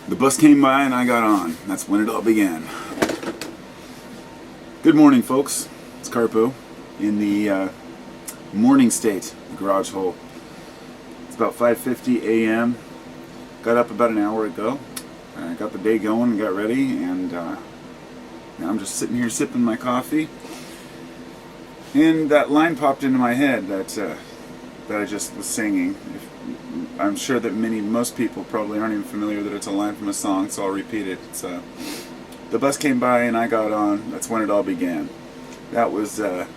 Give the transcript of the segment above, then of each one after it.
The bus came by and I got on. That's when it all began. Good morning, folks. It's Carpo in the morning state, the garage hole. It's about 5:50 a.m. Got up about an hour ago. Got the day going, got ready, and now I'm just sitting here sipping my coffee. And that line popped into my head that I just was singing. I'm sure that most people probably aren't even familiar that it's a line from a song, so I'll repeat it. It's the bus came by and I got on. That's when it all began. That was a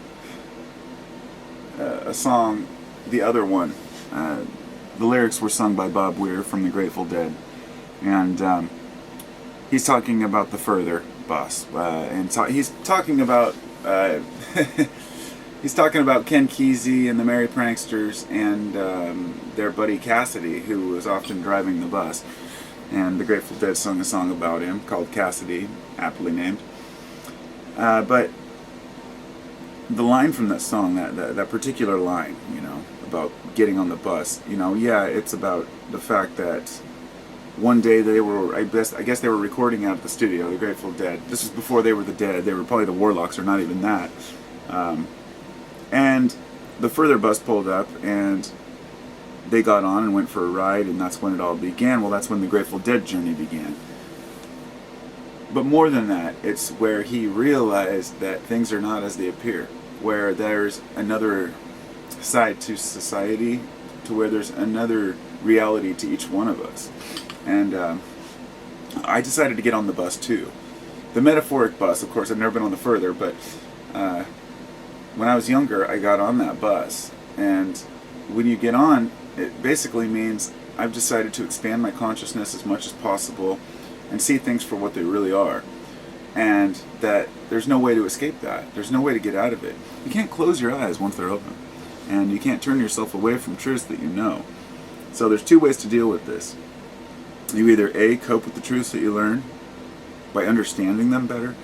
song, the other one. The lyrics were sung by Bob Weir from the Grateful Dead, and he's talking about the further bus, and he's talking about he's talking about Ken Kesey and the Merry Pranksters and their buddy Cassidy, who was often driving the bus. And the Grateful Dead sung a song about him called Cassidy, aptly named. But the line from that song, that particular line, about getting on the bus, it's about the fact that one day they were, I guess they were recording out at the studio, the Grateful Dead. This was before they were the Dead. They were probably the Warlocks, or not even that. And the further bus pulled up, and they got on and went for a ride, and that's when it all began. Well, that's when the Grateful Dead journey began. But more than that, it's where he realized that things are not as they appear, where there's another side to society, to where there's another reality to each one of us. And I decided to get on the bus too. The metaphoric bus, of course. I've never been on the further, but when I was younger, I got on that bus. And when you get on, it basically means I've decided to expand my consciousness as much as possible and see things for what they really are. And that there's no way to escape that. There's no way to get out of it. You can't close your eyes once they're open. And you can't turn yourself away from truths that you know. So there's two ways to deal with this. You either A, cope with the truths that you learn by understanding them better,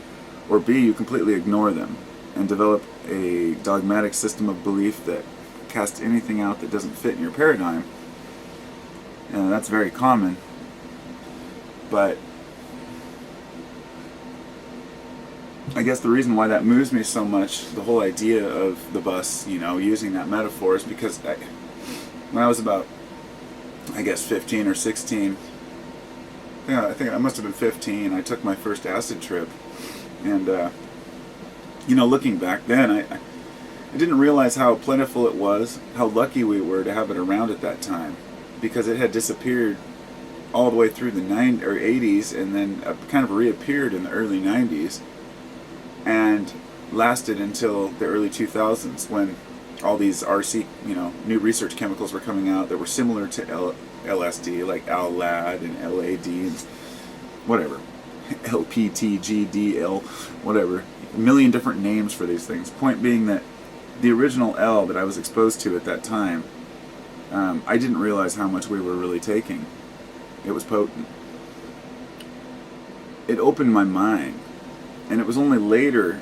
or B, you completely ignore them and develop a dogmatic system of belief that casts anything out that doesn't fit in your paradigm. And that's very common. But I guess the reason why that moves me so much, the whole idea of the bus, using that metaphor, is because when I was about, 15 or 16, I think I must have been 15, I took my first acid trip. And, looking back then, I didn't realize how plentiful it was, how lucky we were to have it around at that time, because it had disappeared all the way through the 80s, and then kind of reappeared in the early 90s, and lasted until the early 2000s, when all these RC, new research chemicals were coming out that were similar to LSD, like LAD and LAD and whatever, LPTGDL, whatever, a million different names for these things. Point being that the original L that I was exposed to at that time, I didn't realize how much we were really taking. It was potent. It opened my mind. And it was only later,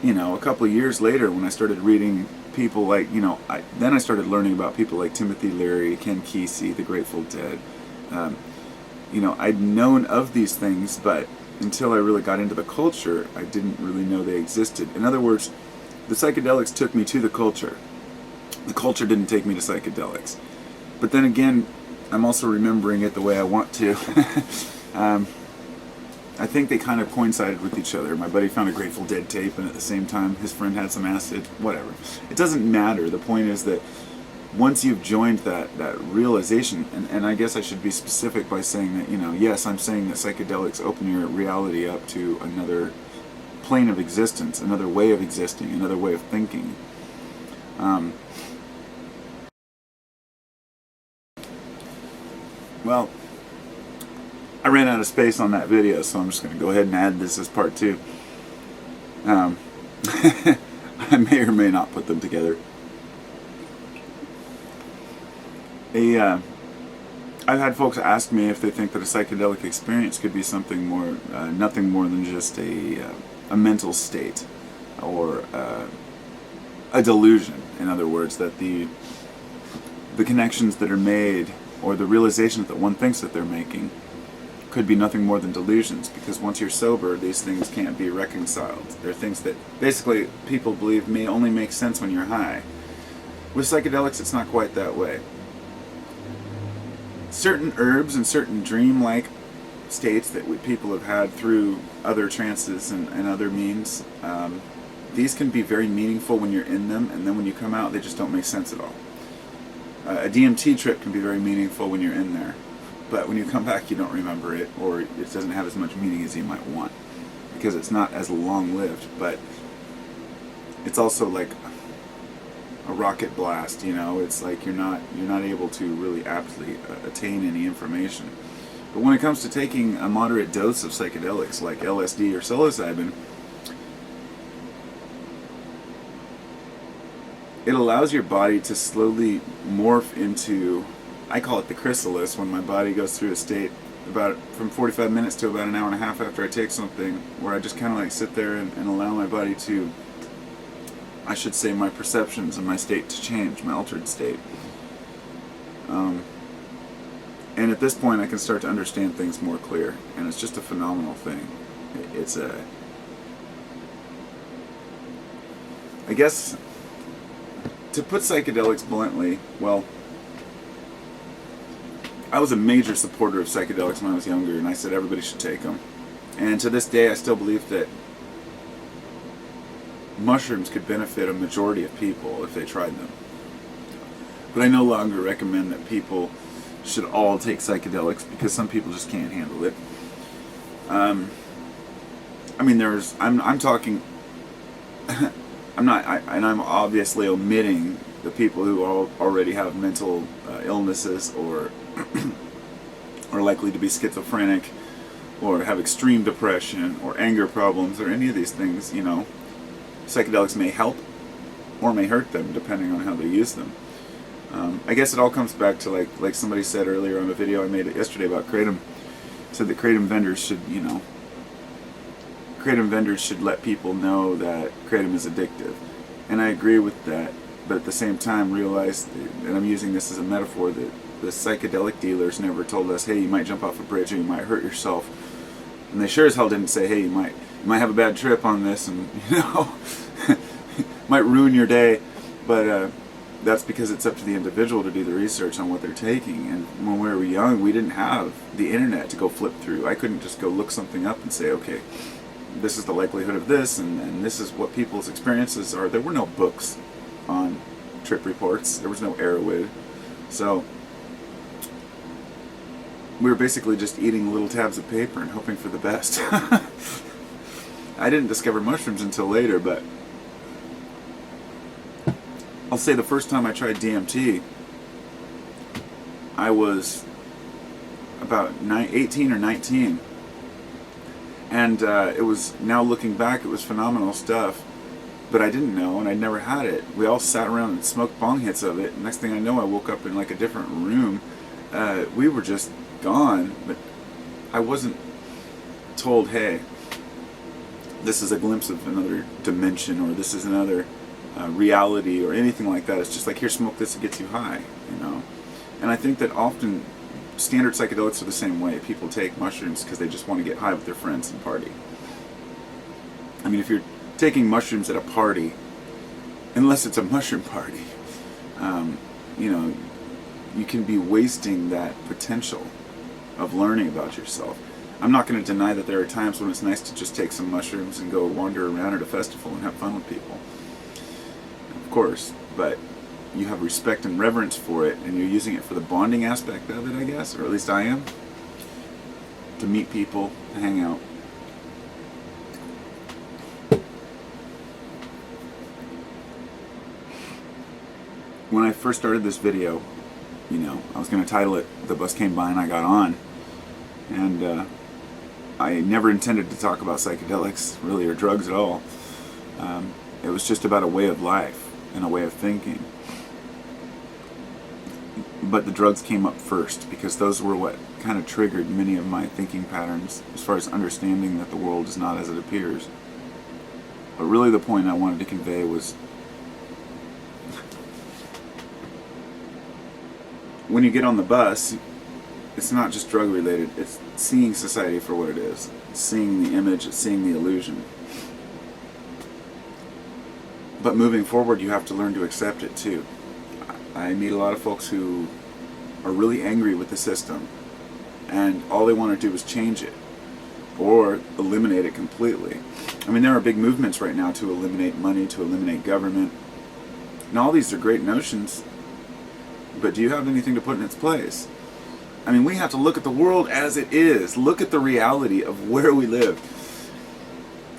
a couple of years later, when I started reading people like, then I started learning about people like Timothy Leary, Ken Kesey, the Grateful Dead. I'd known of these things, but until I really got into the culture, I didn't really know they existed. In other words, the psychedelics took me to the culture. The culture didn't take me to psychedelics. But then again, I'm also remembering it the way I want to. I think they kind of coincided with each other. My buddy found a Grateful Dead tape, and at the same time his friend had some acid, whatever. It doesn't matter. The point is that once you've joined that realization, and I guess I should be specific by saying that, yes, I'm saying that psychedelics open your reality up to another plane of existence, another way of existing, another way of thinking. Well, I ran out of space on that video, so I'm just going to go ahead and add this as part 2. I may or may not put them together. I've had folks ask me if they think that a psychedelic experience could be something more, nothing more than just a mental state, or a delusion. In other words, that the connections that are made, or the realizations that one thinks that they're making, could be nothing more than delusions, because once you're sober, these things can't be reconciled. They're things that basically people believe may only make sense when you're high. With psychedelics, it's not quite that way. Certain herbs and certain dream-like states that people have had through other trances and other means, these can be very meaningful when you're in them, and then when you come out, they just don't make sense at all. A DMT trip can be very meaningful when you're in there, but when you come back, you don't remember it, or it doesn't have as much meaning as you might want, because it's not as long-lived. But it's also like a rocket blast, you know. It's like you're not able to really aptly attain any information. But when it comes to taking a moderate dose of psychedelics like LSD or psilocybin, it allows your body to slowly morph into, I call it the chrysalis, when my body goes through a state about from 45 minutes to about an hour and a half after I take something, where I just kind of like sit there and allow my body to, I should say, my perceptions and my state to change, my altered state. And at this point I can start to understand things more clear, and it's just a phenomenal thing. It's I guess, to put psychedelics bluntly, well, I was a major supporter of psychedelics when I was younger, and I said everybody should take them. And to this day, I still believe that mushrooms could benefit a majority of people if they tried them. But I no longer recommend that people should all take psychedelics, because some people just can't handle it. I mean, I'm talking, I'm obviously omitting the people who already have mental illnesses, or are likely to be schizophrenic, or have extreme depression, or anger problems, or any of these things. You know, psychedelics may help or may hurt them depending on how they use them. I guess it all comes back to like somebody said earlier on a video I made yesterday about kratom. Said that kratom vendors should let people know that kratom is addictive, and I agree with that. But at the same time, realize, and I'm using this as a metaphor, that the psychedelic dealers never told us, hey, you might jump off a bridge or you might hurt yourself. And they sure as hell didn't say, hey, you might have a bad trip on this, and might ruin your day. But that's because it's up to the individual to do the research on what they're taking. And when we were young, we didn't have the internet to go flip through. I couldn't just go look something up and say, okay, this is the likelihood of this, and this is what people's experiences are. There were no books on trip reports. There was no Erowid. So we were basically just eating little tabs of paper and hoping for the best. I didn't discover mushrooms until later, but I'll say the first time I tried DMT, I was about 18 or 19. And it was, now looking back, it was phenomenal stuff. But I didn't know, and I'd never had it. We all sat around and smoked bong hits of it. Next thing I know, I woke up in like a different room. We were just gone, but I wasn't told, hey, this is a glimpse of another dimension, or this is another reality, or anything like that. It's just like, here, smoke this, it gets you high, you know. And I think that often standard psychedelics are the same way. People take mushrooms because they just want to get high with their friends and party. I mean, if you're taking mushrooms at a party, unless it's a mushroom party, you know, you can be wasting that potential of learning about yourself. I'm not going to deny that there are times when it's nice to just take some mushrooms and go wander around at a festival and have fun with people. Of course, but you have respect and reverence for it, and you're using it for the bonding aspect of it, I guess, or at least I am, to meet people, hang out. When I first started this video, you know, I was going to title it "The Bus Came By and I Got On," and I never intended to talk about psychedelics, really, or drugs at all. It was just about a way of life and a way of thinking. But the drugs came up first, because those were what kind of triggered many of my thinking patterns as far as understanding that the world is not as it appears. But really the point I wanted to convey was, when you get on the bus, it's not just drug related. It's seeing society for what it is. It's seeing the image. It's seeing the illusion. But moving forward, you have to learn to accept it too. I meet a lot of folks who are really angry with the system, and all they want to do is change it or eliminate it completely. I mean, there are big movements right now to eliminate money, to eliminate government. And all these are great notions, but do you have anything to put in its place? I mean, we have to look at the world as it is. Look at the reality of where we live.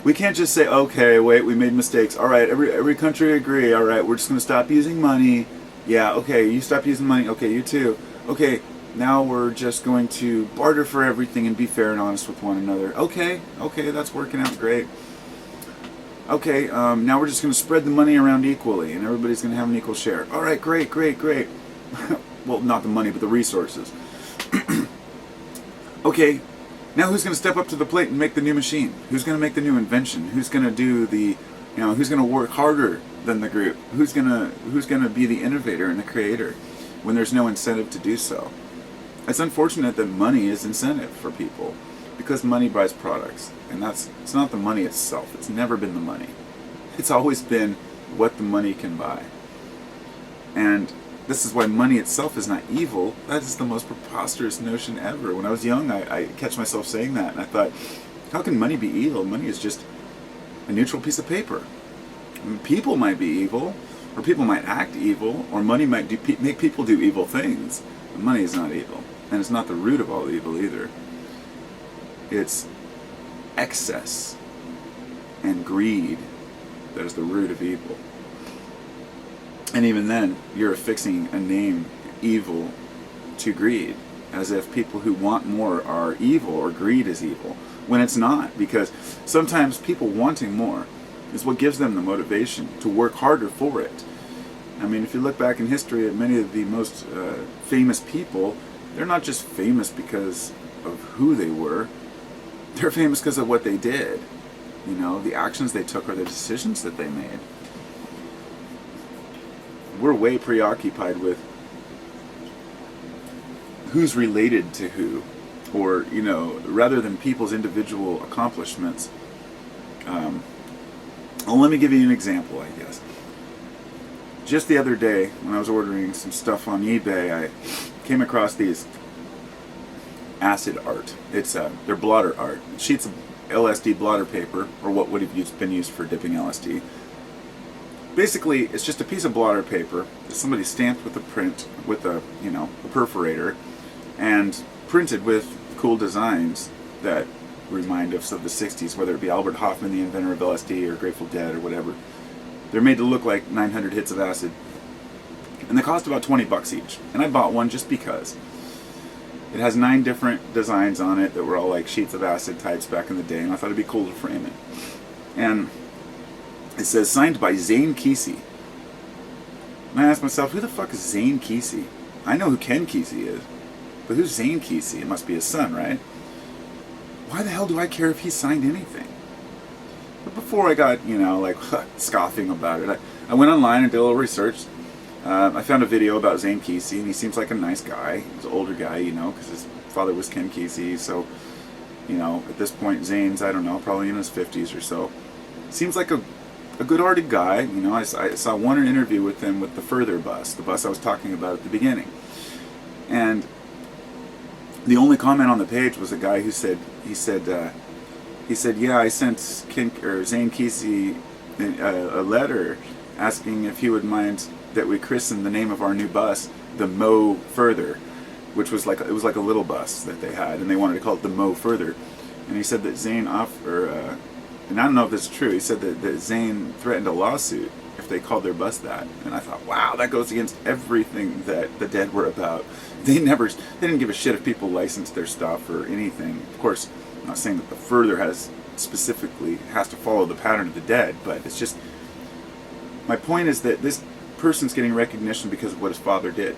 We can't just say, okay, wait, we made mistakes. All right, every country agree. All right, we're just going to stop using money. Yeah, okay, you stop using money. Okay, you too. Okay, now we're just going to barter for everything and be fair and honest with one another. Okay, that's working out great. Okay, now we're just going to spread the money around equally and everybody's going to have an equal share. All right, great. Well, not the money, but the resources. Okay, now who's going to step up to the plate and make the new machine? Who's going to make the new invention? Who's going to do the, who's going to work harder than the group? Who's going to be the innovator and the creator when there's no incentive to do so? It's unfortunate that money is incentive for people because money buys products, and it's not the money itself. It's never been the money. It's always been what the money can buy. And this is why money itself is not evil. That is the most preposterous notion ever. When I was young, I catch myself saying that, and I thought, how can money be evil? Money is just a neutral piece of paper. I mean, people might be evil, or people might act evil, or money might make people do evil things. But money is not evil, and it's not the root of all evil either. It's excess and greed that is the root of evil. And even then, you're affixing a name, evil, to greed, as if people who want more are evil or greed is evil, when it's not, because sometimes people wanting more is what gives them the motivation to work harder for it. I mean, if you look back in history at many of the most famous people, they're not just famous because of who they were, they're famous because of what they did. The actions they took or the decisions that they made. We're way preoccupied with who's related to who, or, rather than people's individual accomplishments. Well, let me give you an example, I guess. Just the other day, when I was ordering some stuff on eBay, I came across these acid art. They're blotter art. Sheets of LSD blotter paper, or what would have been used for dipping LSD. Basically, it's just a piece of blotter paper that somebody stamped with a print, with a perforator, and printed with cool designs that remind us of the 60s, whether it be Albert Hoffman, the inventor of LSD, or Grateful Dead, or whatever. They're made to look like 900 hits of acid. And they cost about $20 each. And I bought one just because. It has 9 different designs on it that were all like sheets of acid types back in the day, and I thought it'd be cool to frame it. And it says, signed by Zane Kesey. And I asked myself, who the fuck is Zane Kesey? I know who Ken Kesey is, but who's Zane Kesey? It must be his son, right? Why the hell do I care if he signed anything? But before I got, scoffing about it, I went online and did a little research. I found a video about Zane Kesey, and he seems like a nice guy. He's an older guy, because his father was Ken Kesey, so, at this point, Zane's, I don't know, probably in his 50s or so. Seems like a good-hearted guy. I saw one interview with him with the Further bus, the bus I was talking about at the beginning. And the only comment on the page was a guy who said, yeah, I sent Zane Kesey a letter asking if he would mind that we christen the name of our new bus the Mo Further, which was like a little bus that they had, and they wanted to call it the Mo Further. And he said that Zane and I don't know if this is true, he said that Zane threatened a lawsuit if they called their bus that. And I thought, wow, that goes against everything that the Dead were about. They didn't give a shit if people licensed their stuff or anything. Of course, I'm not saying that the Further has to follow the pattern of the Dead, but it's just, my point is that this person's getting recognition because of what his father did.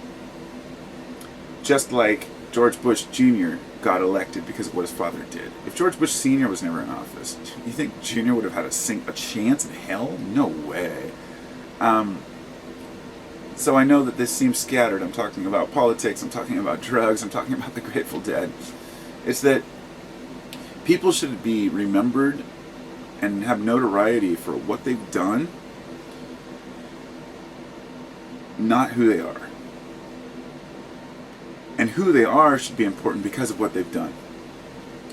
Just like George Bush Jr. got elected because of what his father did. If George Bush Sr. was never in office, you think Jr. would have had a chance in hell? No way. So I know that this seems scattered. I'm talking about politics, I'm talking about drugs, I'm talking about the Grateful Dead. It's that people should be remembered and have notoriety for what they've done, not who they are. And who they are should be important because of what they've done.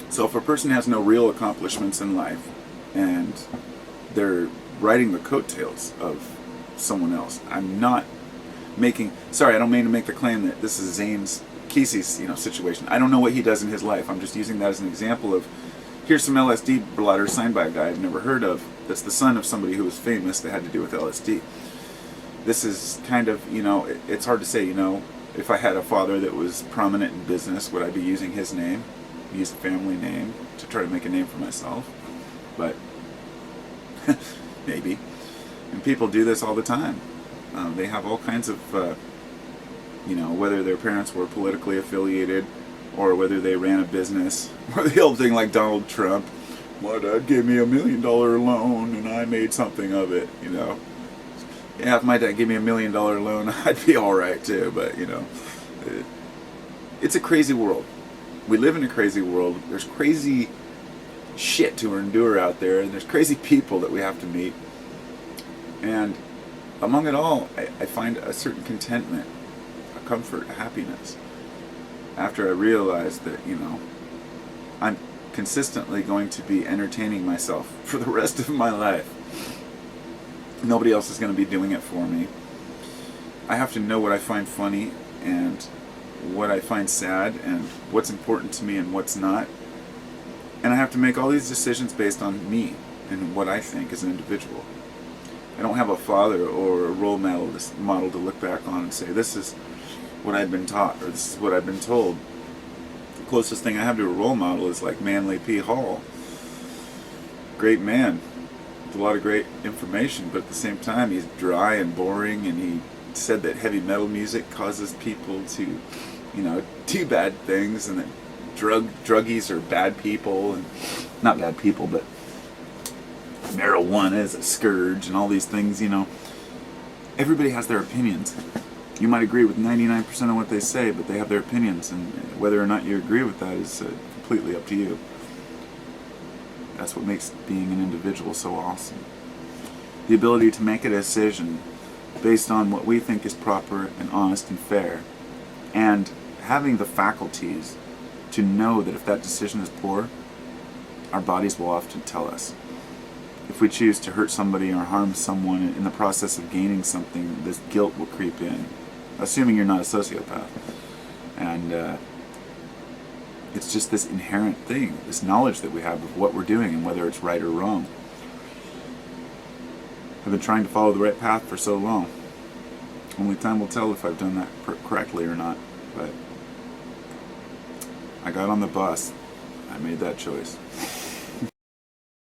So if a person has no real accomplishments in life and they're riding the coattails of someone else, I don't mean to make the claim that this is Zane's Kesey's situation. I don't know what he does in his life. I'm just using that as an example of, here's some LSD blotter signed by a guy I've never heard of, that's the son of somebody who was famous that had to do with LSD. This is kind of, it's hard to say, if I had a father that was prominent in business, would I be using his name, use a family name to try to make a name for myself? But maybe. And people do this all the time. They have all kinds of, whether their parents were politically affiliated or whether they ran a business, or the old thing like Donald Trump, my dad gave me $1 million loan and I made something of it, Yeah, if my dad gave me $1 million loan, I'd be alright too, but it's a crazy world. We live in a crazy world. There's crazy shit to endure out there, and there's crazy people that we have to meet. And among it all, I find a certain contentment, a comfort, a happiness. After I realized that, I'm consistently going to be entertaining myself for the rest of my life. Nobody else is going to be doing it for me. I have to know what I find funny and what I find sad and what's important to me and what's not. And I have to make all these decisions based on me and what I think as an individual. I don't have a father or a role model to look back on and say, this is what I've been taught or this is what I've been told. The closest thing I have to a role model is like Manly P. Hall. Great man. A lot of great information, but at the same time he's dry and boring, and he said that heavy metal music causes people to, do bad things, and that druggies are bad people, and not bad people, but marijuana is a scourge, and all these things, Everybody has their opinions. You might agree with 99% of what they say, but they have their opinions, and whether or not you agree with that is completely up to you. That's what makes being an individual so awesome. The ability to make a decision based on what we think is proper and honest and fair, and having the faculties to know that if that decision is poor, our bodies will often tell us. If we choose to hurt somebody or harm someone in the process of gaining something, this guilt will creep in, assuming you're not a sociopath. And it's just this inherent thing, this knowledge that we have of what we're doing and whether it's right or wrong. I've been trying to follow the right path for so long. Only time will tell if I've done that correctly or not. But I got on the bus. I made that choice.